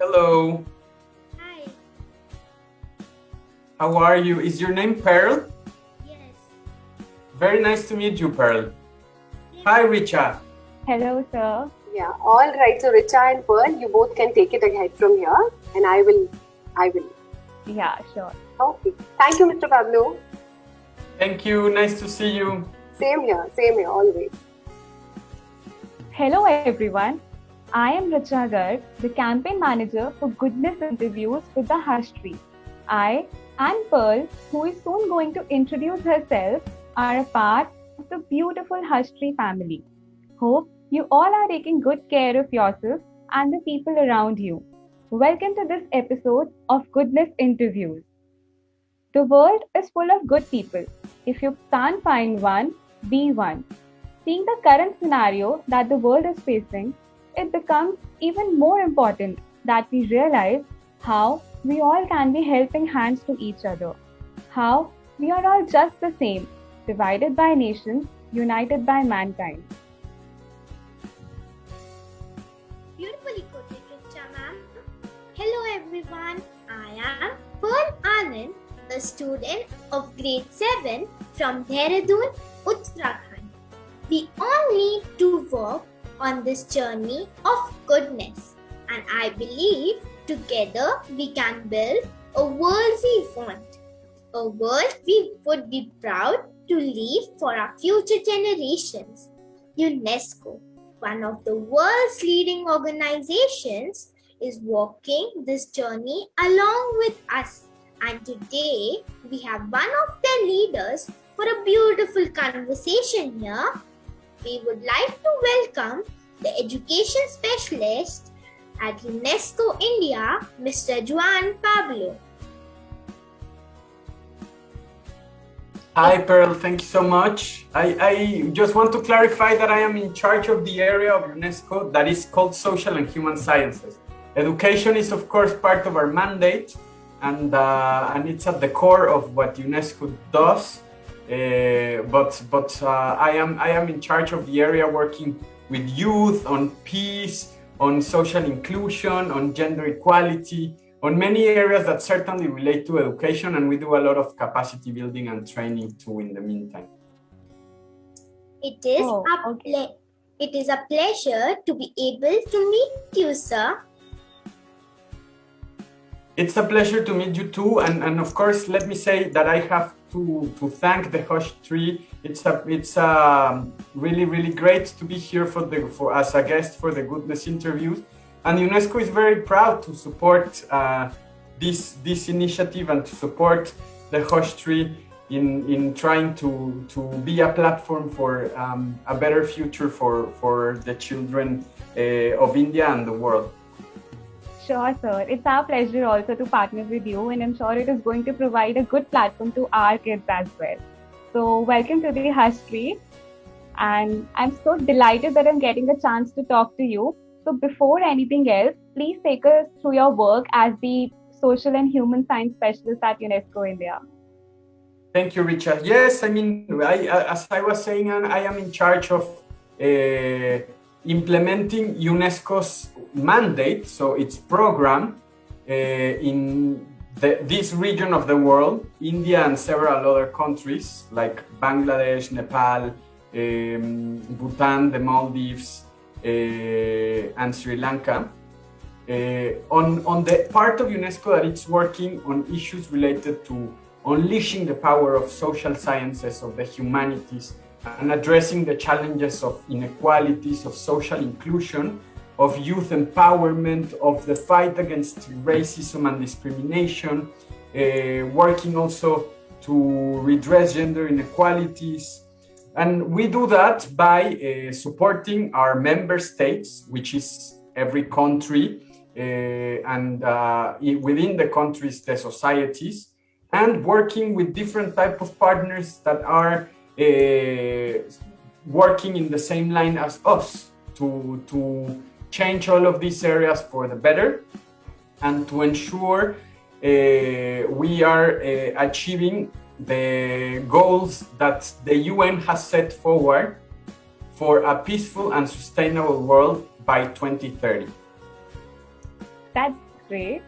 Hello, Hi. how are you? Is your name Pearl? Yes. Very nice to meet you, Pearl. Hi, Richa. Hello, sir. Yeah, all right. So Richa and Pearl, you both can take it ahead from here, and I will. Yeah, sure. Okay. Thank you, Mr. Pablo. Thank you. Nice to see you. Same here, always. Hello, everyone. I am Richa Garg, the campaign manager for Goodness Interviews with the Hush Tree. I and Pearl, who is soon going to introduce herself, are a part of the beautiful Hush Tree family. Hope you all are taking good care of yourself and the people around you. Welcome to this episode of Goodness Interviews. The world is full of good people. If you can't find one, be one. Seeing the current scenario that the world is facing, it becomes even more important that we realize how we all can be helping hands to each other. How we are all just the same, divided by nations, united by mankind. Beautifully quoted, Richa ma'am. Hello everyone. I am Pearl Anand, a student of grade 7 from 𝐵𝐻𝐻𝐿, Uttarakhand. We all need to work on this journey of goodness, and I believe together we can build a world we want, a world we would be proud to leave for our future generations. UNESCO, one of the world's leading organizations, is walking this journey along with us. And today, we have one of their leaders for a beautiful conversation here. We would like to welcome the education specialist at UNESCO India, Mr. Juan Pablo. Hi, Pearl. Thank you so much. I just want to clarify that I am in charge of the area of UNESCO that is called Social and Human Sciences. Education is, of course, part of our mandate, and it's at the core of what UNESCO does. But I am in charge of the area working with youth on peace, on social inclusion, on gender equality, on many areas that certainly relate to education, and we do a lot of capacity building and training too in the meantime. It is a pleasure to be able to meet you, sir. It's a pleasure to meet you too, and of course, let me say that I have to thank the Hush Tree. It's really great to be here as a guest for the Goodness Interviews, and UNESCO is very proud to support this initiative and to support the Hush Tree in trying to be a platform for a better future for the children of India and the world. Sure, sir. It's our pleasure also to partner with you, and I'm sure it is going to provide a good platform to our kids as well. So, welcome to the Hush Tree. And I'm so delighted that I'm getting a chance to talk to you. So, before anything else, please take us through your work as the Social and Human Science Specialist at UNESCO India. Thank you, Richard. Yes, I mean, as I was saying, I am in charge of implementing UNESCO's mandate, so its program in this region of the world, India and several other countries like Bangladesh, Nepal, Bhutan, the Maldives, and Sri Lanka, on the part of UNESCO that it's working on issues related to unleashing the power of social sciences, of the humanities, and addressing the challenges of inequalities, of social inclusion, of youth empowerment, of the fight against racism and discrimination, working also to redress gender inequalities. And we do that by supporting our member states, which is every country, and within the countries, the societies, and working with different type of partners that are working in the same line as us to change all of these areas for the better and to ensure we are achieving the goals that the UN has set forward for a peaceful and sustainable world by 2030. That's Great.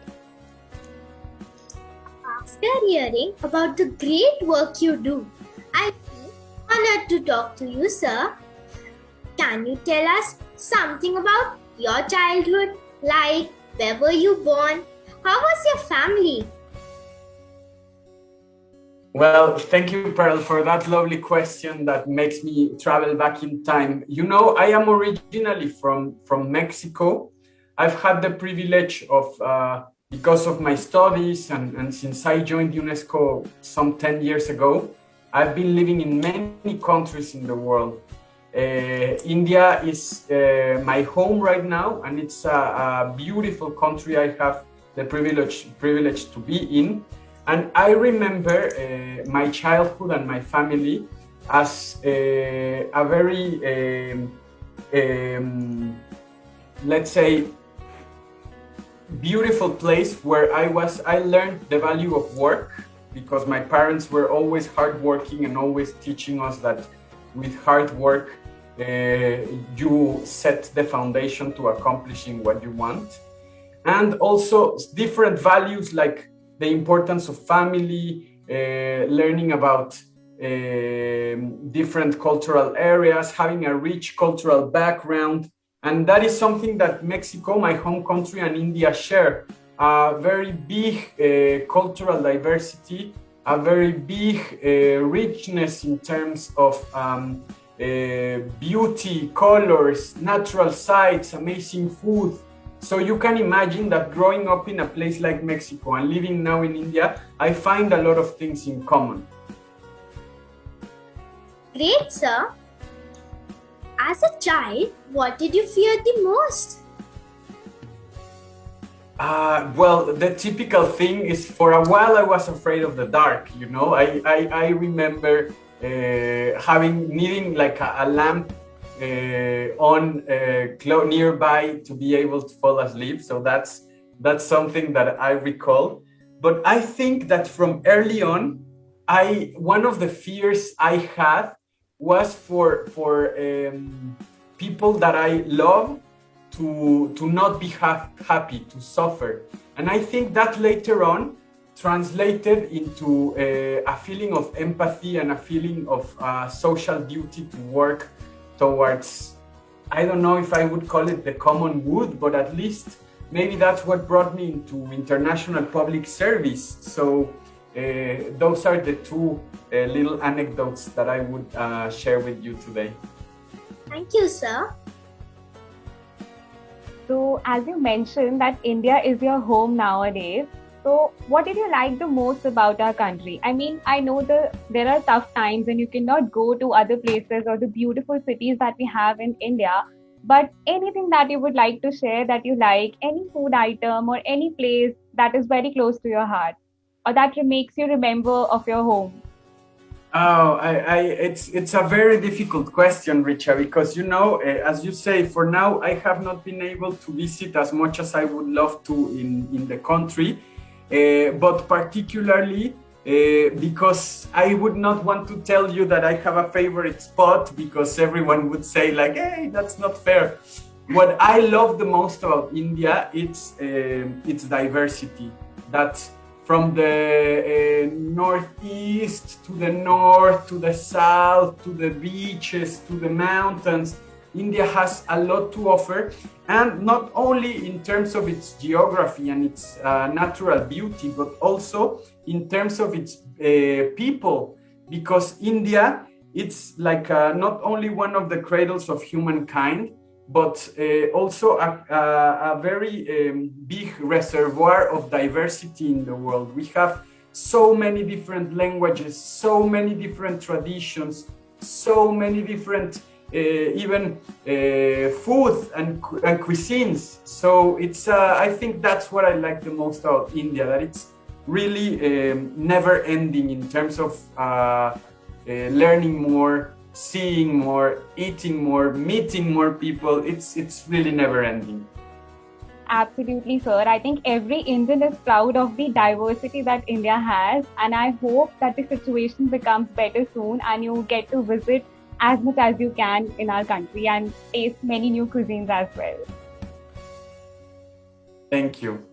After hearing about the great work you do, I feel honored to talk to you, sir. Can you tell us something about your childhood? Like, where were you born? How was your family? Well, thank you, Pearl, for that lovely question that makes me travel back in time. You know, I am originally from Mexico. I've had the privilege of, because of my studies and since I joined UNESCO some 10 years ago, I've been living in many countries in the world. India is my home right now, and it's a beautiful country I have the privilege to be in. And I remember my childhood and my family as a very, let's say, beautiful place where I learned the value of work, because my parents were always hardworking and always teaching us that with hard work, you set the foundation to accomplishing what you want. And also different values like the importance of family, learning about different cultural areas, having a rich cultural background. And that is something that Mexico, my home country, and India share. A very big cultural diversity, a very big richness in terms of beauty, colors, natural sights, amazing food. So you can imagine that growing up in a place like Mexico and living now in India, I find a lot of things in common. Great, sir. As a child, what did you fear the most? Well, the typical thing is, for a while I was afraid of the dark. You know, I remember needing like a lamp on nearby to be able to fall asleep. So that's something that I recall. But I think that from early on, one of the fears I had was for people that I love to not be happy, to suffer. And I think that later on translated into a feeling of empathy and a feeling of social duty to work towards, I don't know if I would call it the common good, but at least maybe that's what brought me into international public service. So those are the two little anecdotes that I would share with you today. Thank you, sir. So, as you mentioned that India is your home nowadays, so what did you like the most about our country? I mean, I know there are tough times and you cannot go to other places or the beautiful cities that we have in India, but anything that you would like to share that you like, any food item or any place that is very close to your heart or that makes you remember of your home? Oh, it's a very difficult question, Richa, because, you know, as you say, for now, I have not been able to visit as much as I would love to in the country, but particularly because I would not want to tell you that I have a favorite spot, because everyone would say like, hey, that's not fair. What I love the most about India, it's diversity. That's from the northeast to the north, to the south, to the beaches, to the mountains. India has a lot to offer, and not only in terms of its geography and its natural beauty, but also in terms of its people, because India, it's like not only one of the cradles of humankind, but also a very big reservoir of diversity in the world. We have so many different languages, so many different traditions, so many different even food and cuisines. So it's I think that's what I like the most about India, that it's really never ending in terms of learning more, seeing more, eating more, meeting more people. It's really never ending. Absolutely, sir. I think every Indian is proud of the diversity that India has, and I hope that the situation becomes better soon and you get to visit as much as you can in our country and taste many new cuisines as well. Thank you.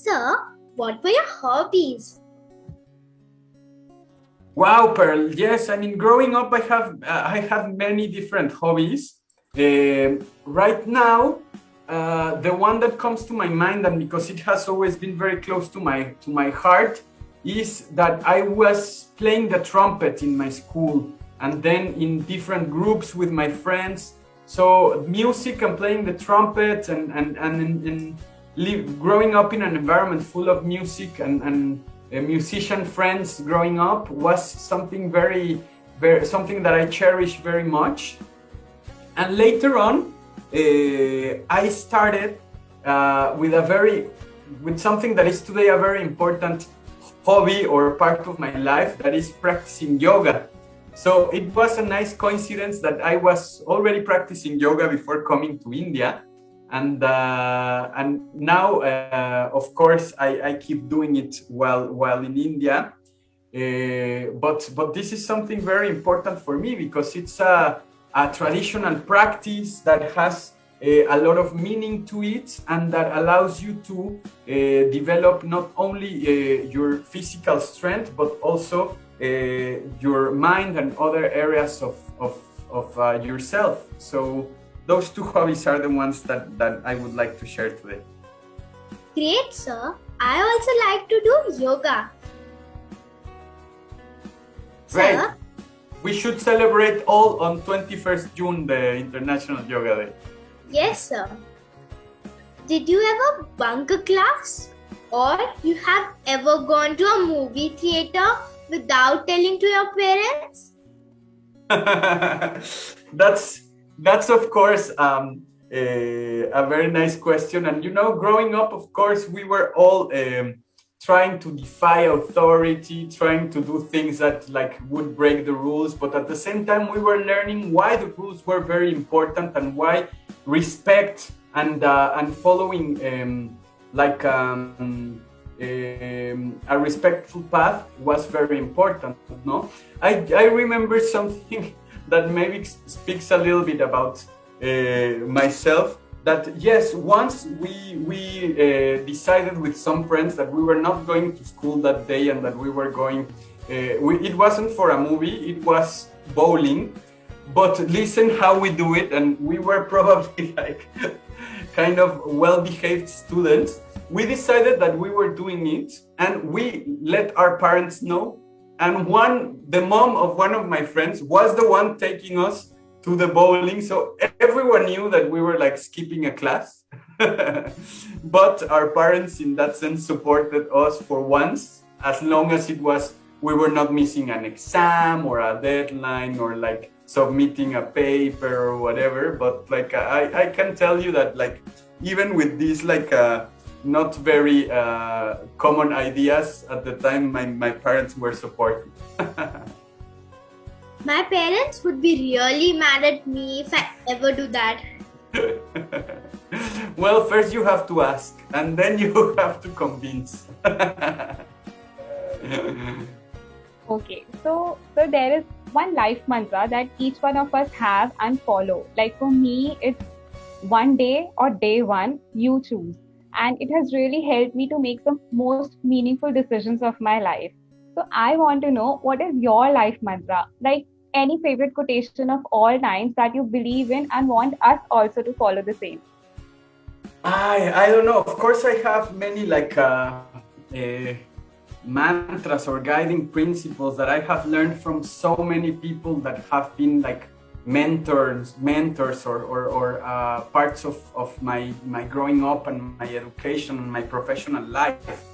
Sir, what were your hobbies? Wow, Pearl. Yes, I mean, growing up, I have many different hobbies. Right now, the one that comes to my mind, and because it has always been very close to my heart, is that I was playing the trumpet in my school, and then in different groups with my friends. So music and playing the trumpet and growing up in an environment full of music and musician friends growing up was something something that I cherish very much. And later on, I started with something that is today a very important hobby or part of my life, that is practicing yoga. So it was a nice coincidence that I was already practicing yoga before coming to India. And now, of course, I keep doing it while in India. But this is something very important for me because it's a traditional practice that has a lot of meaning to it, and that allows you to develop not only your physical strength, but also your mind and other areas of yourself. So those two hobbies are the ones that I would like to share today. Great, sir. I also like to do yoga. Great. Sir, We should celebrate all on 21st June, the International Yoga Day. yes, sir. Did you ever bunk a class? Or you have ever gone to a movie theater without telling to your parents? That's of course a very nice question. And growing up, of course, we were all trying to defy authority, trying to do things that would break the rules, but at the same time we were learning why the rules were very important and why respect and following a respectful path was very important. No, I remember something that maybe speaks a little bit about myself. That yes, once we decided with some friends that we were not going to school that day and that we were going. It wasn't for a movie; it was bowling. But listen how we do it, and we were probably kind of well-behaved students. We decided that we were doing it, and we let our parents know. And the mom of one of my friends was the one taking us to the bowling, so everyone knew that we were skipping a class. But our parents in that sense supported us for once, as long as we were not missing an exam or a deadline or submitting a paper or whatever. But I can tell you that even with these not very common ideas at the time, my parents were supportive. My parents would be really mad at me if I ever do that. Well, first you have to ask, and then you have to convince. Okay, so there is one life mantra that each one of us have and follow. Like for me, it's one day or day one, you choose. And it has really helped me to make the most meaningful decisions of my life. So I want to know, what is your life mantra? Like any favorite quotation of all times that you believe in and want us also to follow the same. I don't know. Of course, I have many mantras or guiding principles that I have learned from so many people that have been mentors or parts of my growing up and my education and my professional life.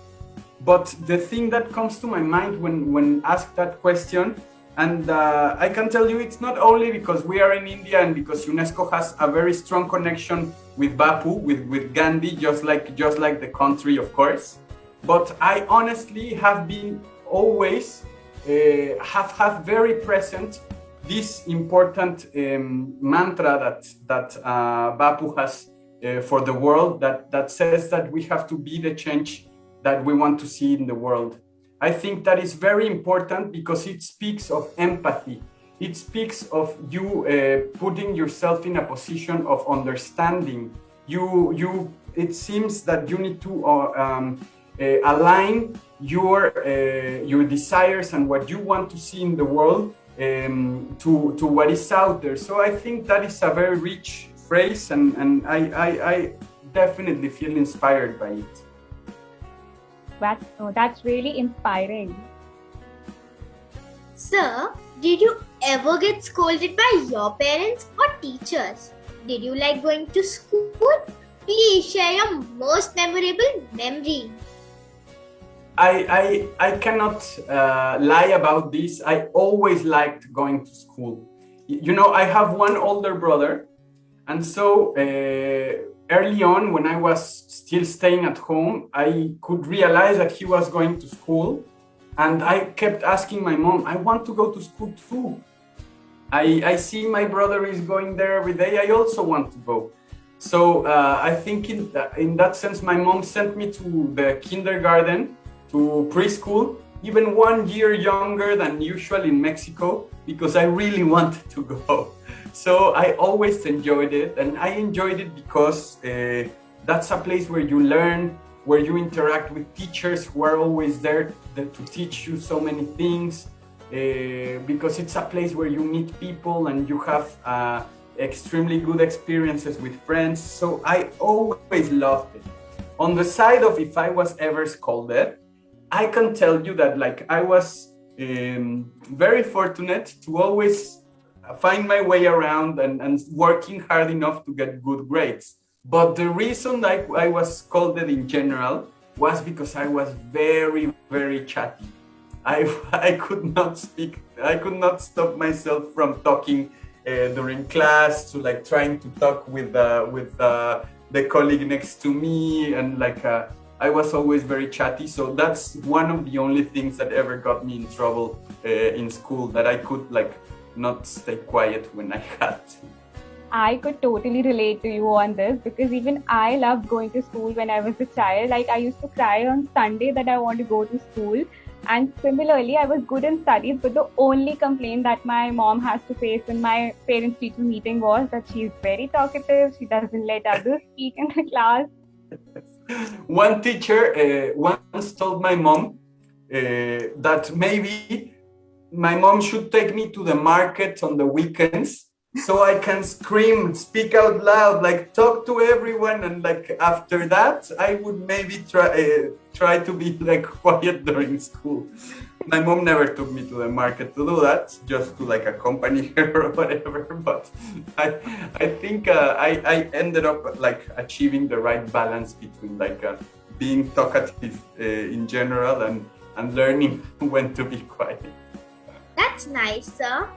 But the thing that comes to my mind when asked that question, and I can tell you it's not only because we are in India and because UNESCO has a very strong connection with Bapu, with Gandhi, just like the country, of course. But I honestly have been always have very present this important mantra that Bapu has for the world, that says that we have to be the change that we want to see in the world. I think that is very important because it speaks of empathy. It speaks of you putting yourself in a position of understanding. It seems that you need to align your desires and what you want to see in the world to what is out there. So I think that is a very rich phrase, and I definitely feel inspired by it. That's really inspiring. Sir, did you ever get scolded by your parents or teachers? Did you like going to school? Please share your most memorable memory. I cannot lie about this. I always liked going to school. You know, I have one older brother, and so early on, when I was still staying at home, I could realize that he was going to school, and I kept asking my mom, I want to go to school too. I see my brother is going there every day. I also want to go. So I think in that sense, my mom sent me to the kindergarten, to preschool, even 1 year younger than usual in Mexico, because I really wanted to go. So I always enjoyed it, and I enjoyed it because that's a place where you learn, where you interact with teachers who are always there to teach you so many things, because it's a place where you meet people and you have extremely good experiences with friends. So I always loved it. On the side of if I was ever scolded, I can tell you that I was very fortunate to always find my way around and working hard enough to get good grades. But the reason I was scolded in general was because I was very, very chatty. I could not speak. I could not stop myself from talking during class, to trying to talk with the colleague next to me, and I was always very chatty. So that's one of the only things that ever got me in trouble in school, that I could not stay quiet when I had to. I could totally relate to you on this, because even I loved going to school when I was a child. I used to cry on Sunday that I want to go to school. And similarly, I was good in studies, but the only complaint that my mom has to face in my parents-teacher meeting was that she's very talkative, she doesn't let others speak in the class. One teacher once told my mom that maybe my mom should take me to the market on the weekends so I can scream, speak out loud, talk to everyone, and after that I would maybe try to be quiet during school. My mom never took me to the market to do that, just to accompany her or whatever. But I think I ended up achieving the right balance between being talkative in general and learning when to be quiet. That's nice, sir.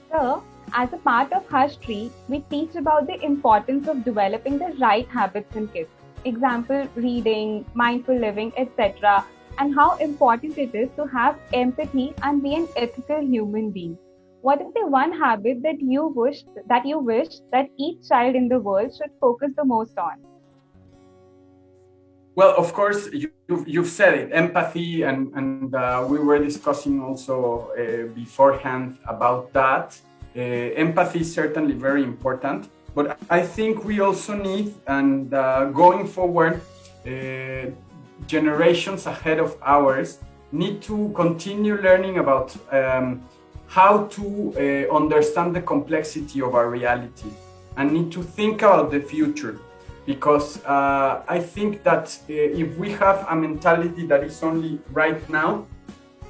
So, as a part of History, we teach about the importance of developing the right habits in kids. Example, reading, mindful living, etc. And how important it is to have empathy and be an ethical human being. What is the one habit that you wish that each child in the world should focus the most on? Well, of course, you've said it, empathy, and we were discussing also beforehand about that. Empathy is certainly very important, but I think we also need, and going forward, generations ahead of ours need to continue learning about how to understand the complexity of our reality, and need to think about the future. Because I think that if we have a mentality that is only right now,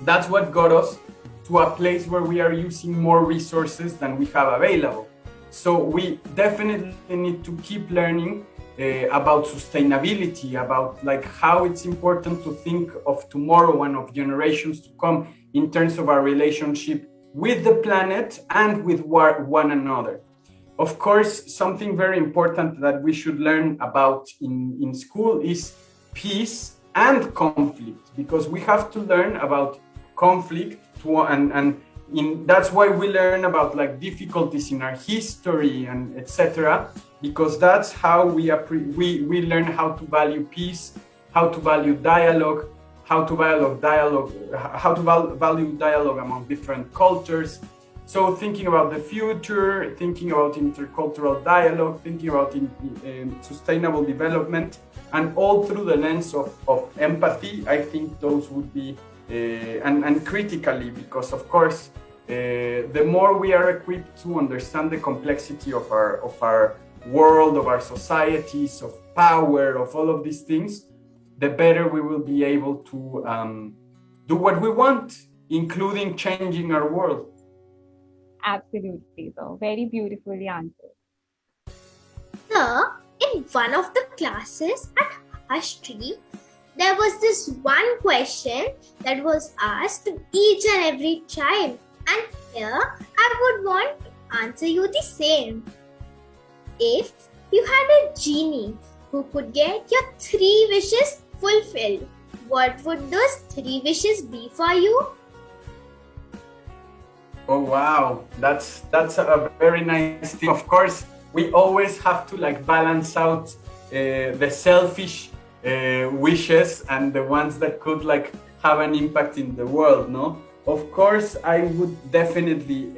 that's what got us to a place where we are using more resources than we have available. So we definitely need to keep learning about sustainability, about how it's important to think of tomorrow and of generations to come in terms of our relationship with the planet and with one another. Of course, something very important that we should learn about in school is peace and conflict, because we have to learn about conflict that's why we learn about difficulties in our history and etc. Because that's how we learn how to value peace, how to value dialogue, how to value dialogue among different cultures. So thinking about the future, thinking about intercultural dialogue, thinking about sustainable development, and all through the lens of empathy, I think those would be, and critically, because of course, the more we are equipped to understand the complexity of our world, of our societies, of power, of all of these things, the better we will be able to do what we want, including changing our world. Absolutely, so very beautifully answered. Sir, in one of the classes at history, there was this one question that was asked to each and every child, and here I would want to answer you the same. If you had a genie who could get your 3 wishes fulfilled, what would those 3 wishes be for you? Oh wow, that's a very nice thing. Of course, we always have to like balance out the selfish wishes and the ones that could like have an impact in the world, no? Of course, I would definitely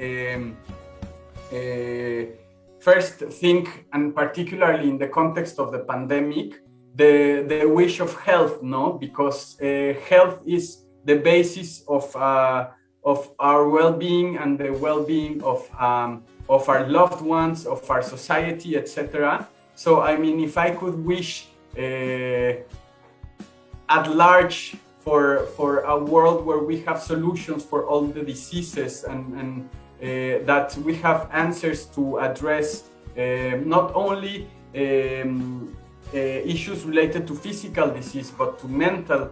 first think, and particularly in the context of the pandemic, the wish of health, no? Because health is the basis of our well-being and the well-being of our loved ones, of our society, etc. So, I mean, if I could wish at large for a world where we have solutions for all the diseases and that we have answers to address not only issues related to physical disease, but to mental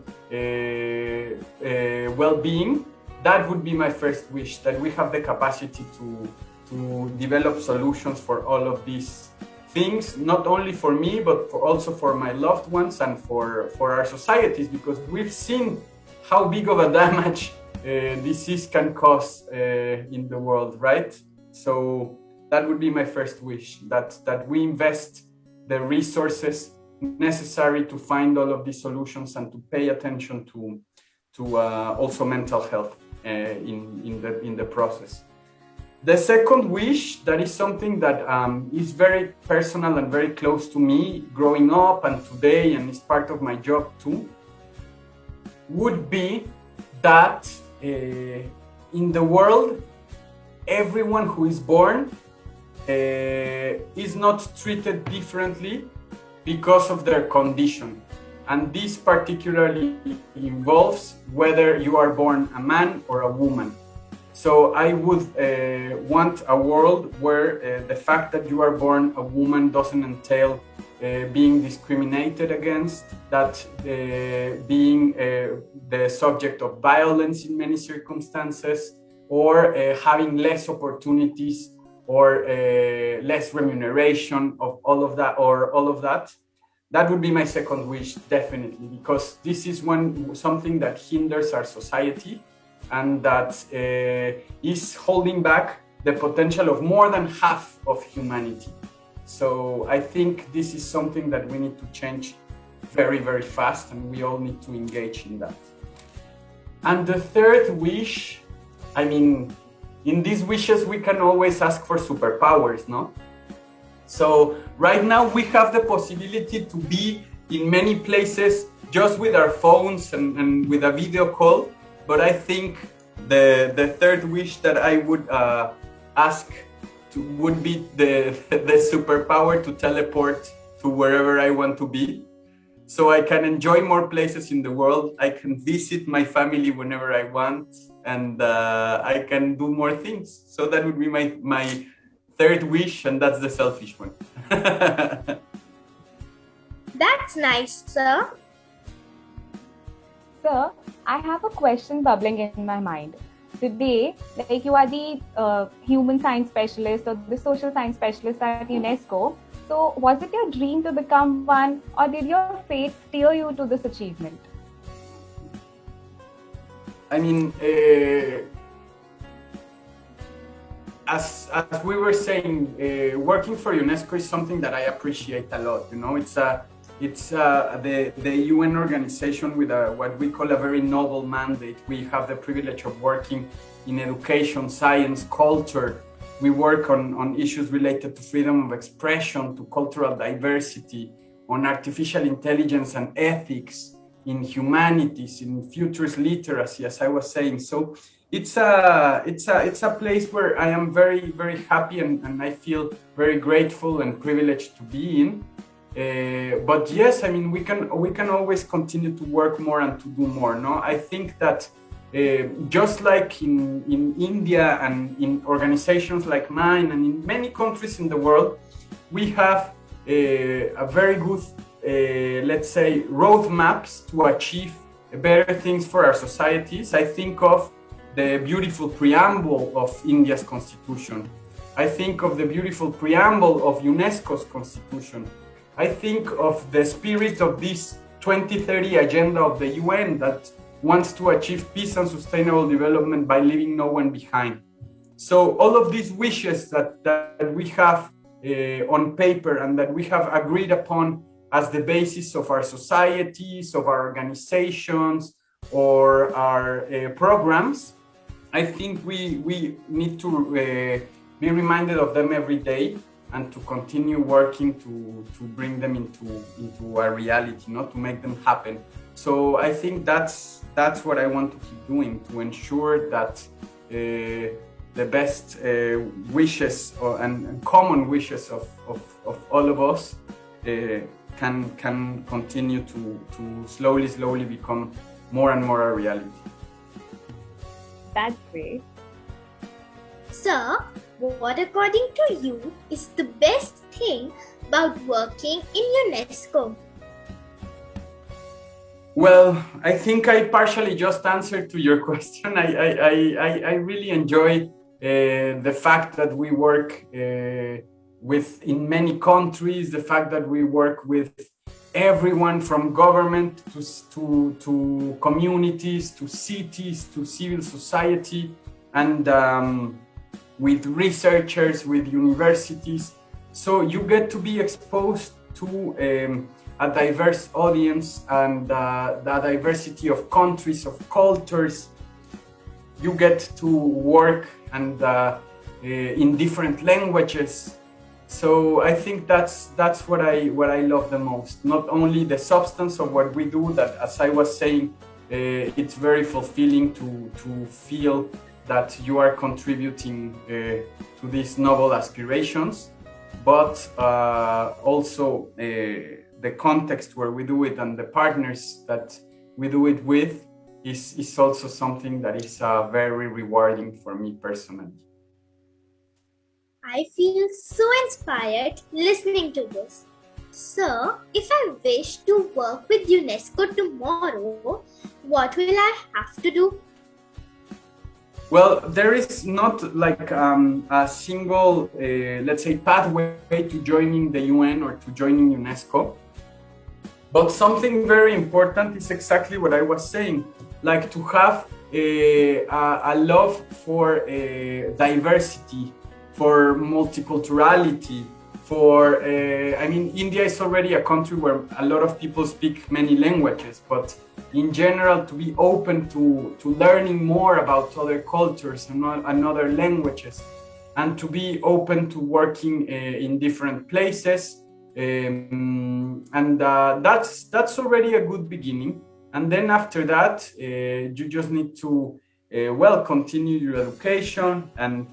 well-being, that would be my first wish, that we have the capacity to develop solutions for all of these things, not only for me, but also for my loved ones and for our societies, because we've seen how big of a damage disease can cause in the world, right? So that would be my first wish, that we invest the resources necessary to find all of these solutions and to pay attention to also mental health in the process. The second wish, that is something that is very personal and very close to me growing up and today, and is part of my job too, would be that in the world, everyone who is born is not treated differently because of their condition. And this particularly involves whether you are born a man or a woman. So I would want a world where the fact that you are born a woman doesn't entail being discriminated against, that being the subject of violence in many circumstances, or having less opportunities, or less remuneration of all of that. That would be my second wish, definitely, because this is something that hinders our society and that is holding back the potential of more than half of humanity. So I think this is something that we need to change very, very fast, and we all need to engage in that. And the third wish, I mean, in these wishes, we can always ask for superpowers, no? So right now we have the possibility to be in many places just with our phones and with a video call. But I think the third wish that I would ask would be the superpower to teleport to wherever I want to be. So I can enjoy more places in the world. I can visit my family whenever I want, and I can do more things. So that would be my third wish, and that's the selfish one. That's nice, sir. Sir, I have a question bubbling in my mind. Today, like you are the human science specialist or the social science specialist at UNESCO. So was it your dream to become one, or did your fate steer you to this achievement? I mean, as we were saying, working for UNESCO is something that I appreciate a lot. You know, it's It's the UN organization with what we call a very noble mandate. We have the privilege of working in education, science, culture. We work on issues related to freedom of expression, to cultural diversity, on artificial intelligence and ethics, in humanities, in futures literacy, as I was saying. So it's a place where I am very, very happy and I feel very grateful and privileged to be in. But yes, I mean, we can always continue to work more and to do more. No, I think that just like in India and in organizations like mine and in many countries in the world, we have a very good, let's say, roadmaps to achieve better things for our societies. I think of the beautiful preamble of India's constitution. I think of the beautiful preamble of UNESCO's constitution. I think of the spirit of this 2030 agenda of the UN that wants to achieve peace and sustainable development by leaving no one behind. So all of these wishes that we have on paper and that we have agreed upon as the basis of our societies, of our organizations, or our programs, I think we need to be reminded of them every day and to continue working to bring them into our reality, to make them happen. So I think that's what I want to keep doing, to ensure that the best wishes and common wishes of all of us can continue to slowly become more and more a reality. That's great. Sir, what according to you is the best thing about working in UNESCO? Well, I think I partially just answered to your question. I really enjoy the fact that we work in many countries, the fact that we work with everyone from government to communities, to cities, to civil society, and with researchers, with universities. So you get to be exposed to a diverse audience and the diversity of countries, of cultures. You get to work and in different languages. So I think that's what I love the most. Not only the substance of what we do, that, as I was saying, it's very fulfilling to feel that you are contributing to these noble aspirations, but also the context where we do it and the partners that we do it with is also something that is very rewarding for me personally. I feel so inspired listening to this. Sir, if I wish to work with UNESCO tomorrow, what will I have to do? Well, there is not like a single, let's say, pathway to joining the UN or to joining UNESCO. But something very important is exactly what I was saying, like to have a love for diversity, for multiculturality, for, I mean, India is already a country where a lot of people speak many languages, but in general, to be open to learning more about other cultures and other languages, and to be open to working in different places. And that's already a good beginning. And then after that, you just need to, continue your education and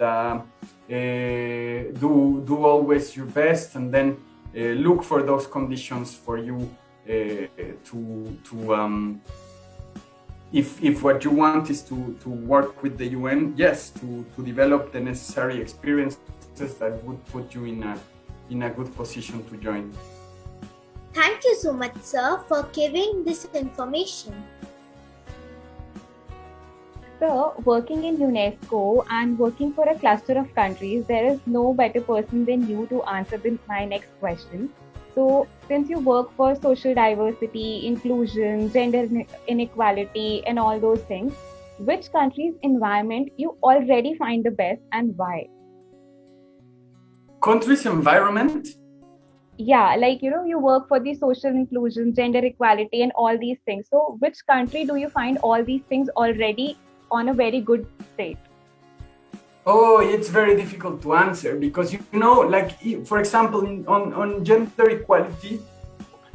do always your best, and then look for those conditions for you if what you want is to work with the UN, yes, to develop the necessary experiences that would put you in a good position to join. Thank you so much, sir, for giving this information. So, working in UNESCO and working for a cluster of countries, there is no better person than you to answer my next question. So, since you work for social diversity, inclusion, gender inequality, and all those things, which country's environment you already find the best and why? Country's environment? Yeah, like, you work for the social inclusion, gender equality, and all these things. So, which country do you find all these things already on a very good state? Oh, it's very difficult to answer because, like, for example, on gender equality,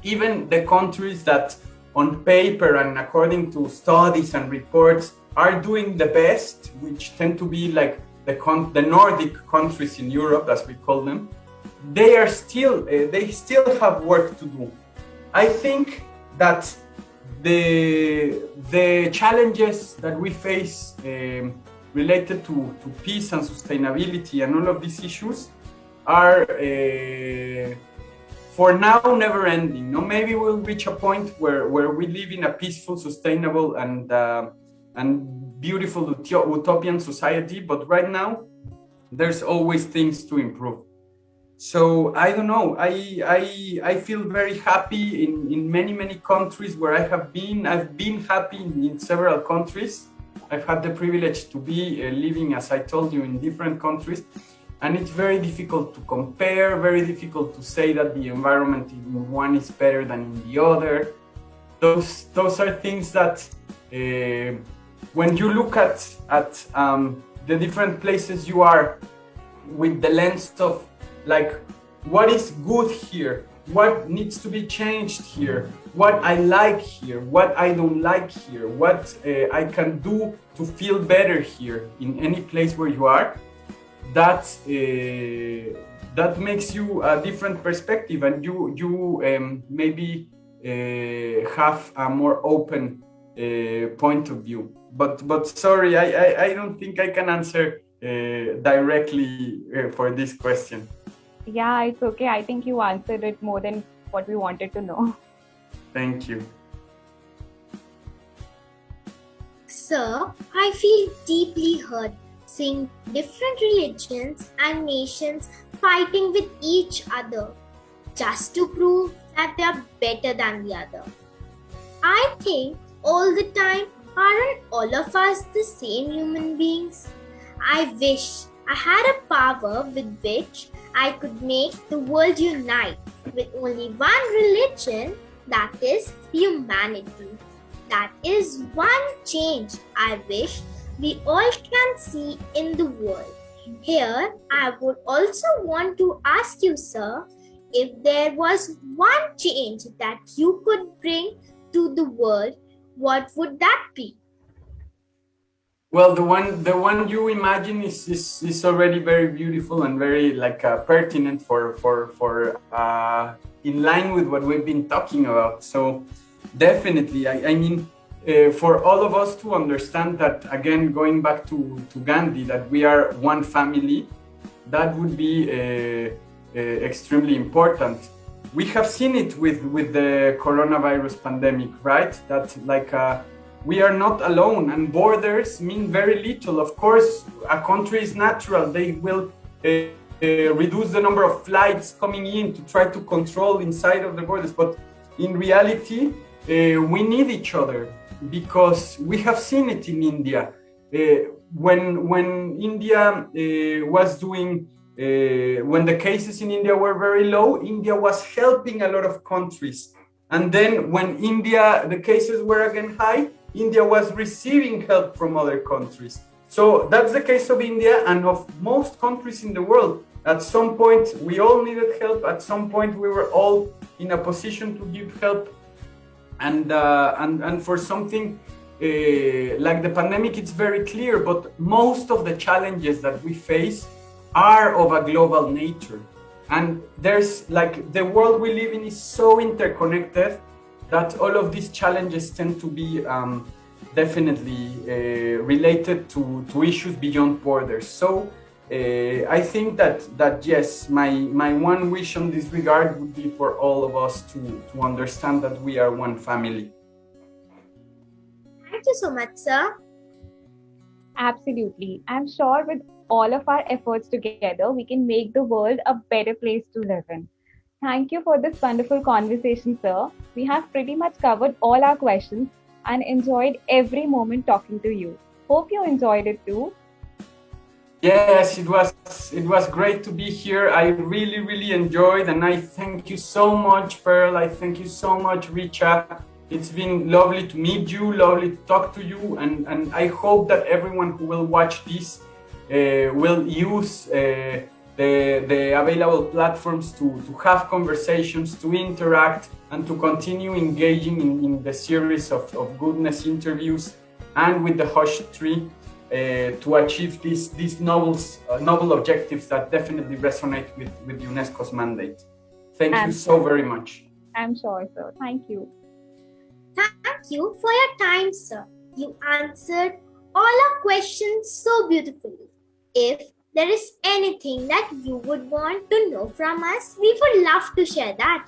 even the countries that on paper and according to studies and reports are doing the best, which tend to be like the Nordic countries in Europe, as we call them, they still have work to do. I think that the challenges that we face related to peace and sustainability and all of these issues are for now never ending. No, maybe we'll reach a point where we live in a peaceful, sustainable, and beautiful utopian society. But right now, there's always things to improve. So I don't know. I feel very happy in many countries where I have been. I've been happy in several countries. I've had the privilege to be living, as I told you, in different countries. And it's very difficult to compare, very difficult to say that the environment in one is better than in the other. Those are things that when you look at the different places you are with the lens of like, what is good here? What needs to be changed here? What I like here? What I don't like here? What I can do to feel better here in any place where you are? That makes you a different perspective, and you maybe have a more open point of view. But sorry, I don't think I can answer directly for this question. Yeah, it's okay. I think you answered it more than what we wanted to know. Thank you. Sir, I feel deeply hurt seeing different religions and nations fighting with each other just to prove that they are better than the other. I think all the time, aren't all of us the same human beings? I wish I had a power with which I could make the world unite with only one religion, that is humanity. That is one change I wish we all can see in the world. Here, I would also want to ask you, sir, if there was one change that you could bring to the world, what would that be? Well, the one you imagine is already very beautiful and very pertinent for in line with what we've been talking about. So definitely, I mean, for all of us to understand that, again, going back to Gandhi, that we are one family, that would be extremely important. We have seen it with the coronavirus pandemic, right? That we are not alone, and borders mean very little. Of course, a country is natural. They will reduce the number of flights coming in to try to control inside of the borders. But in reality, we need each other, because we have seen it in India. When India was doing, when the cases in India were very low, India was helping a lot of countries. And then when the cases were again high, India was receiving help from other countries. So that's the case of India and of most countries in the world. At some point, we all needed help. At some point, we were all in a position to give help. And for something like the pandemic, it's very clear, but most of the challenges that we face are of a global nature. And there's the world we live in is so interconnected that all of these challenges tend to be definitely related to issues beyond borders. So I think that yes, my one wish on this regard would be for all of us to understand that we are one family. Thank you so much, sir. Absolutely. I'm sure with all of our efforts together, we can make the world a better place to live in. Thank you for this wonderful conversation, sir. We have pretty much covered all our questions and enjoyed every moment talking to you. Hope you enjoyed it too. Yes, it was great to be here. I really enjoyed, and I thank you so much, Pearl. I thank you so much, Richa. It's been lovely to meet you, lovely to talk to you, and I hope that everyone who will watch this will use the available platforms to have conversations, to interact, and to continue engaging in the series of goodness interviews and with the Hush Tree. To achieve these noble objectives that definitely resonate with UNESCO's mandate. Thank you so very much. I'm sure, sir. Thank you. Thank you for your time, sir. You answered all our questions so beautifully. If there is anything that you would want to know from us, we would love to share that.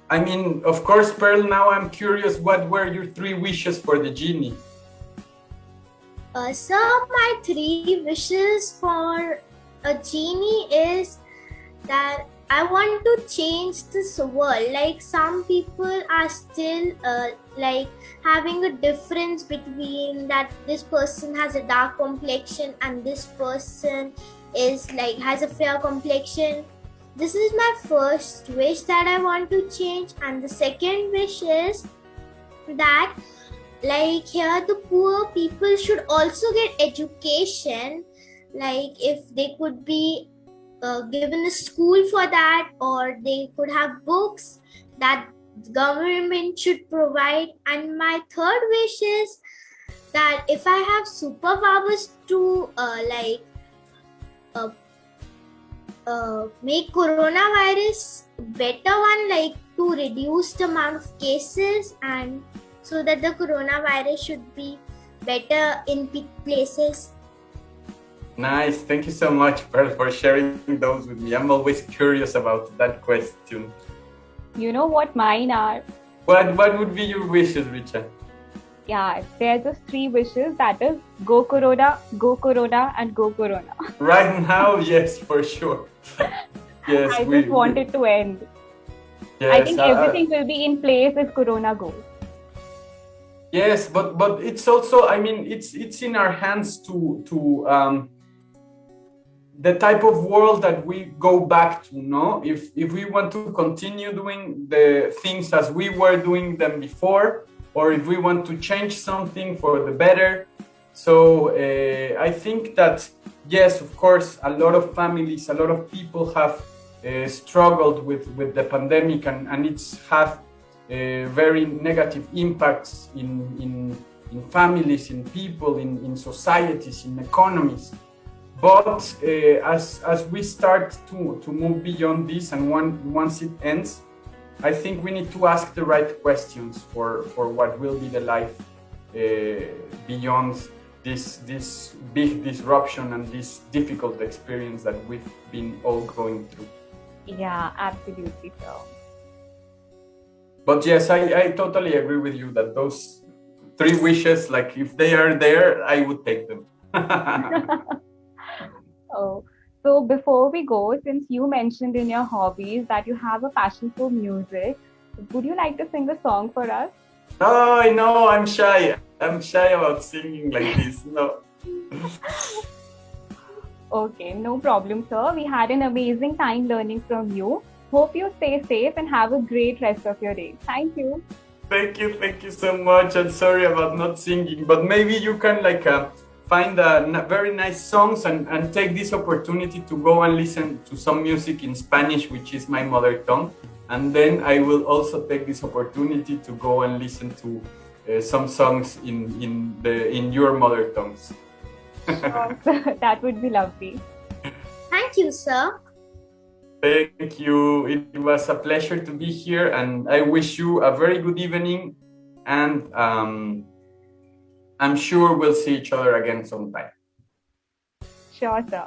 I mean, of course, Pearl, now I'm curious, what were your 3 wishes for the genie? So my 3 wishes for a genie is that I want to change this world. Like, some people are still like having a difference between that this person has a dark complexion and this person is like has a fair complexion. This is my first wish that I want to change, and the second wish is that, like, here the poor people should also get education. Like, if they could be given a school for that, or they could have books that the government should provide. And my third wish is that if I have superpowers to make coronavirus better one, like to reduce the amount of cases, and so that the coronavirus should be better in places. Nice. Thank you so much, Pearl, for sharing those with me. I'm always curious about that question. You know what mine are? What would be your wishes, Richa? Yeah, they're just 3 wishes. That is, go Corona, and go Corona. Right now, yes, for sure. Yes, I just want it to end. Yes, I think everything will be in place if Corona goes. Yes, but it's also, I mean, it's in our hands to the type of world that we go back to, no? If we want to continue doing the things as we were doing them before, or if we want to change something for the better. So I think that, yes, of course, a lot of families, a lot of people have struggled with the pandemic, and it's had very negative impacts in families, in people, in societies, in economies. But as we start to move beyond this, and once it ends, I think we need to ask the right questions for what will be the life beyond this big disruption and this difficult experience that we've been all going through. Yeah, absolutely so. But yes, I totally agree with you that those 3 wishes, like, if they are there, I would take them. Oh, so before we go, since you mentioned in your hobbies that you have a passion for music, would you like to sing a song for us? Oh, I know, I'm shy. I'm shy about singing like this. No. Okay, no problem, sir. We had an amazing time learning from you. Hope you stay safe and have a great rest of your day. Thank you. Thank you so much. I'm sorry about not singing, but maybe you can find very nice songs and take this opportunity to go and listen to some music in Spanish, which is my mother tongue. And then I will also take this opportunity to go and listen to some songs in your mother tongues. Sure, that would be lovely. Thank you, sir. Thank you. It was a pleasure to be here, and I wish you a very good evening, and I'm sure we'll see each other again sometime. Sure, sir.